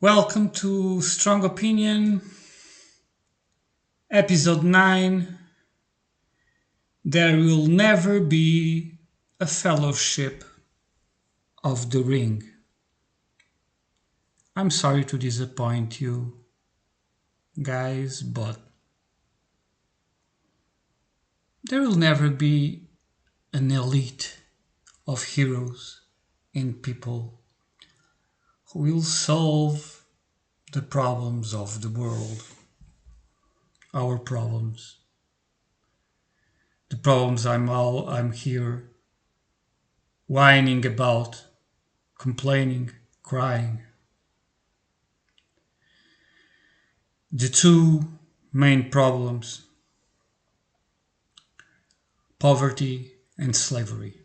Welcome to Strong Opinion, episode 9. There will never be a fellowship of the ring. I'm sorry to disappoint you guys, but there will never be an elite of heroes and people who will solve the problems of the world, our problems, the problems I'm here whining about, complaining, crying. The two main problems, poverty and slavery.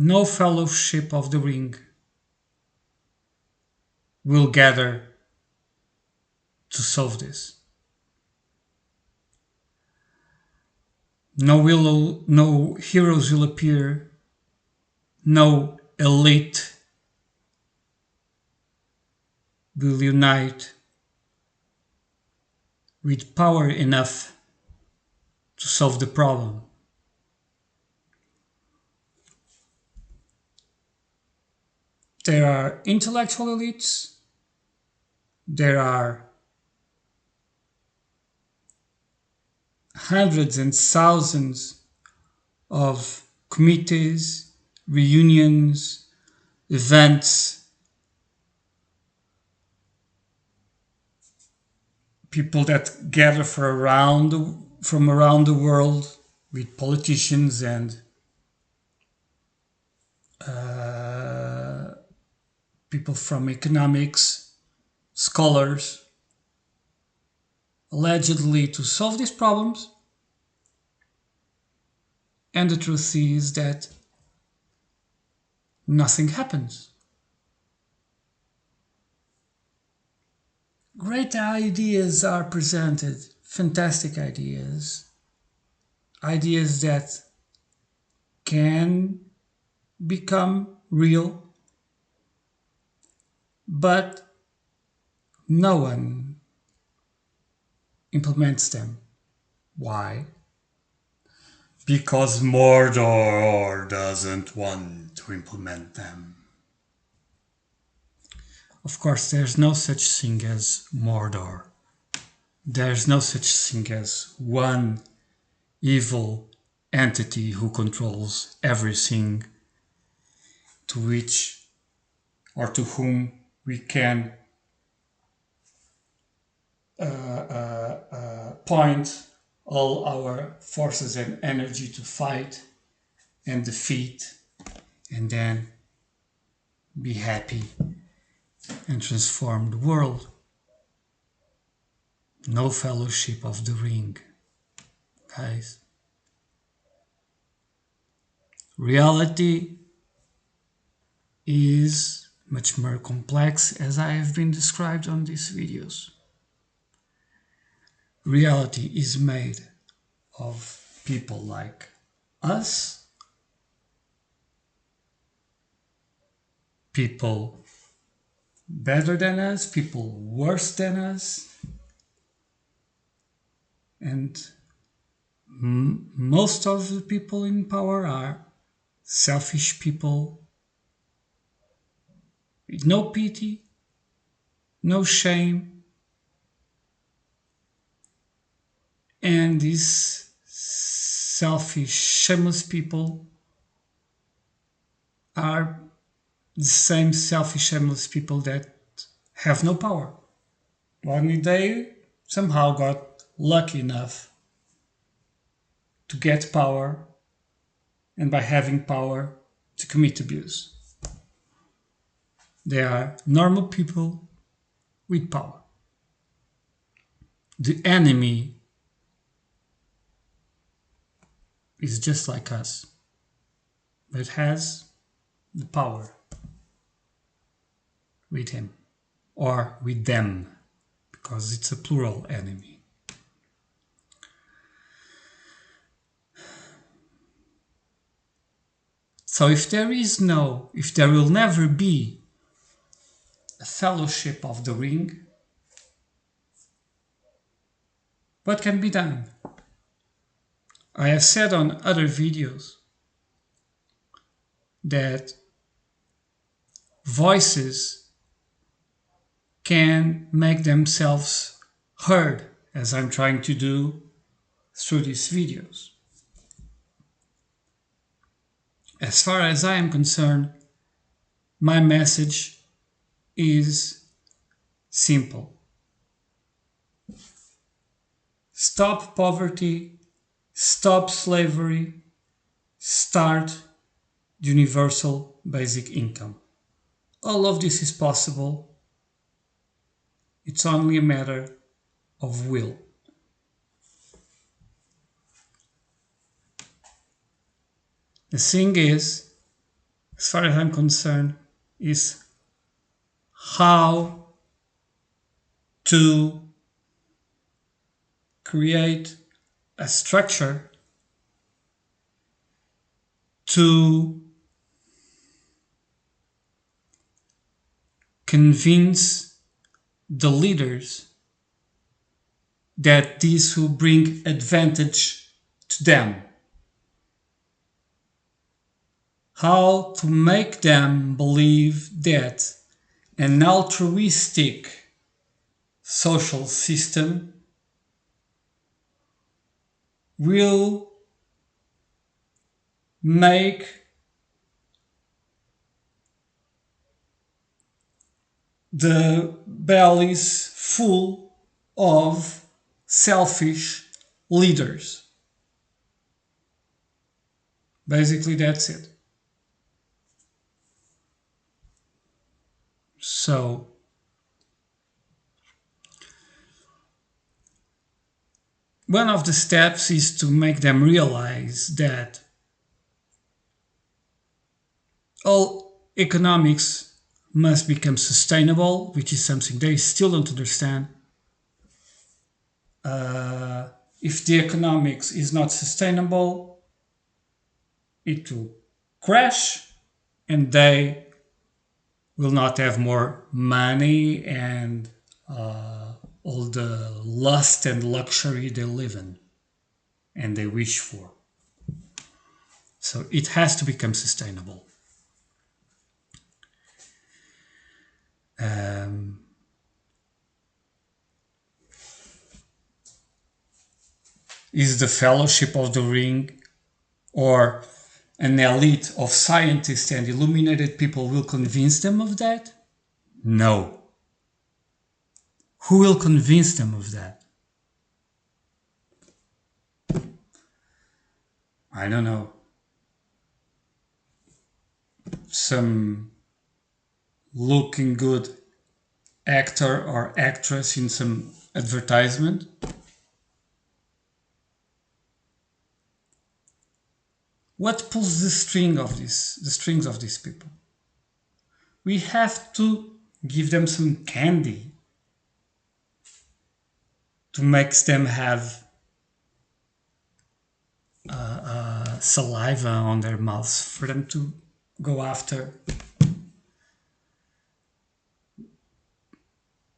No fellowship of the ring will gather to solve this. No heroes will appear, no elite will unite with power enough to solve the problem. There are intellectual elites, there are hundreds and thousands of committees, reunions, events, people that gather from around the world with politicians and people from economics, scholars, allegedly to solve these problems. And the truth is that nothing happens. Great ideas are presented, fantastic ideas, ideas that can become real, but no one implements them. Why? Because Mordor doesn't want to implement them. Of course, there's no such thing as Mordor. There's no such thing as one evil entity who controls everything to which or to whom we can point all our forces and energy to fight and defeat and then be happy and transform the world. No fellowship of the ring, guys. Reality is much more complex as I have been described on these videos. Reality is made of people like us, people better than us, people worse than us, and most of the people in power are selfish people with no pity, no shame, and these selfish, shameless people are the same selfish, shameless people that have no power. Only they somehow got lucky enough to get power, and by having power, to commit abuse. They are normal people with power. The enemy is just like us, but has the power with him or with them, because it's a plural enemy. So if there will never be a fellowship of the ring, what can be done? I have said on other videos that voices can make themselves heard, as I'm trying to do through these videos. As far as I am concerned, my message is simple. Stop poverty, stop slavery, start universal basic income. All of this is possible. It's only a matter of will. The thing is, as far as I'm concerned, is how to create a structure to convince the leaders that this will bring advantage to them. How to make them believe that an altruistic social system will make the bellies full of selfish leaders. Basically, that's it. So, one of the steps is to make them realize that all economics must become sustainable, which is something they still don't understand. If the economics is not sustainable, it will crash and they will not have more money and all the lust and luxury they live in and they wish for. So it has to become sustainable. Is the Fellowship of the Ring or an elite of scientists and illuminated people will convince them of that? No. Who will convince them of that? I don't know. Some looking good actor or actress in some advertisement? What pulls the strings of these people? We have to give them some candy to make them have saliva on their mouths for them to go after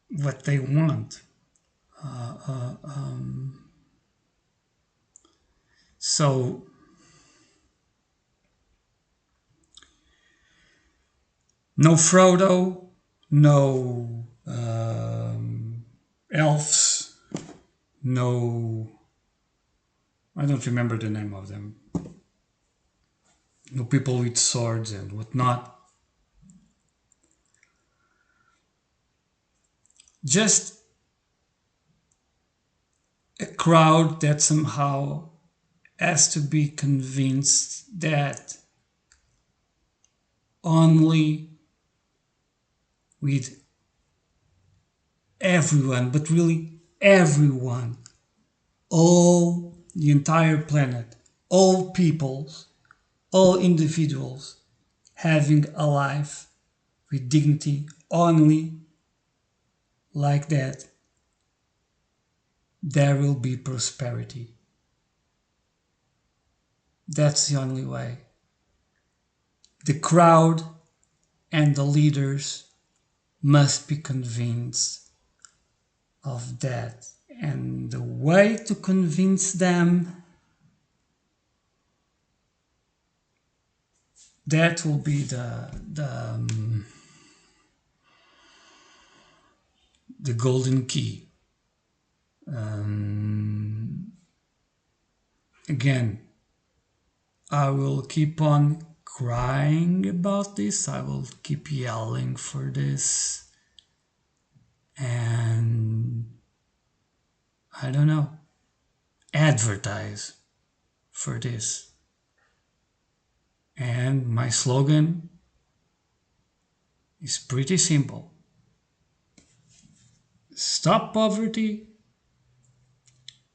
what they want. So no Frodo, no elves, no, I don't remember the name of them. No people with swords and whatnot. Just a crowd that somehow has to be convinced that only with everyone, but really everyone, all the entire planet, all peoples, all individuals having a life with dignity, only like that, there will be prosperity. That's the only way. The crowd and the leaders must be convinced of that. And the way to convince them, that will be the golden key. Again, I will keep on crying about this. I will keep yelling for this. And I don't know, advertise for this. And my slogan is pretty simple: stop poverty,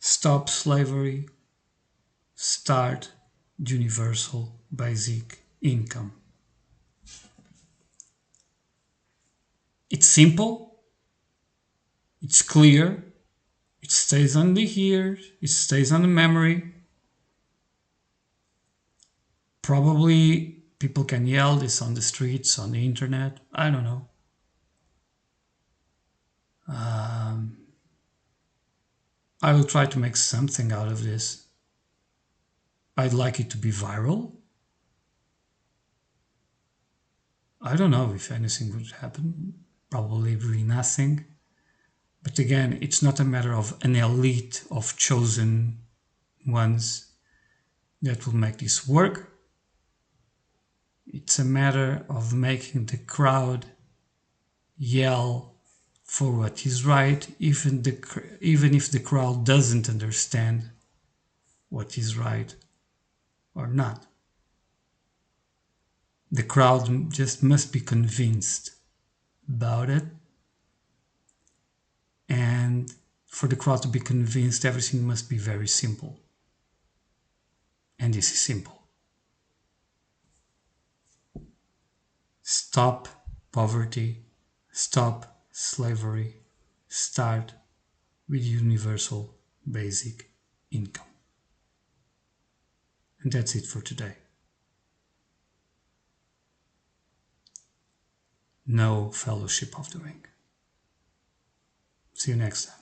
stop slavery, start universal basic income. It's simple, it's clear, it stays on the ear, it stays on the memory. Probably people can yell this on the streets, on the internet, I don't know. I will try to make something out of this. I'd like it to be viral. I don't know if anything would happen. Probably really nothing. But again, it's not a matter of an elite of chosen ones that will make this work. It's a matter of making the crowd yell for what is right, even if the crowd doesn't understand what is right or not. The crowd just must be convinced about it. And for the crowd to be convinced, everything must be very simple. And this is simple. Stop poverty, stop slavery, start with universal basic income. And that's it for today. No Fellowship of the Ring. See you next time.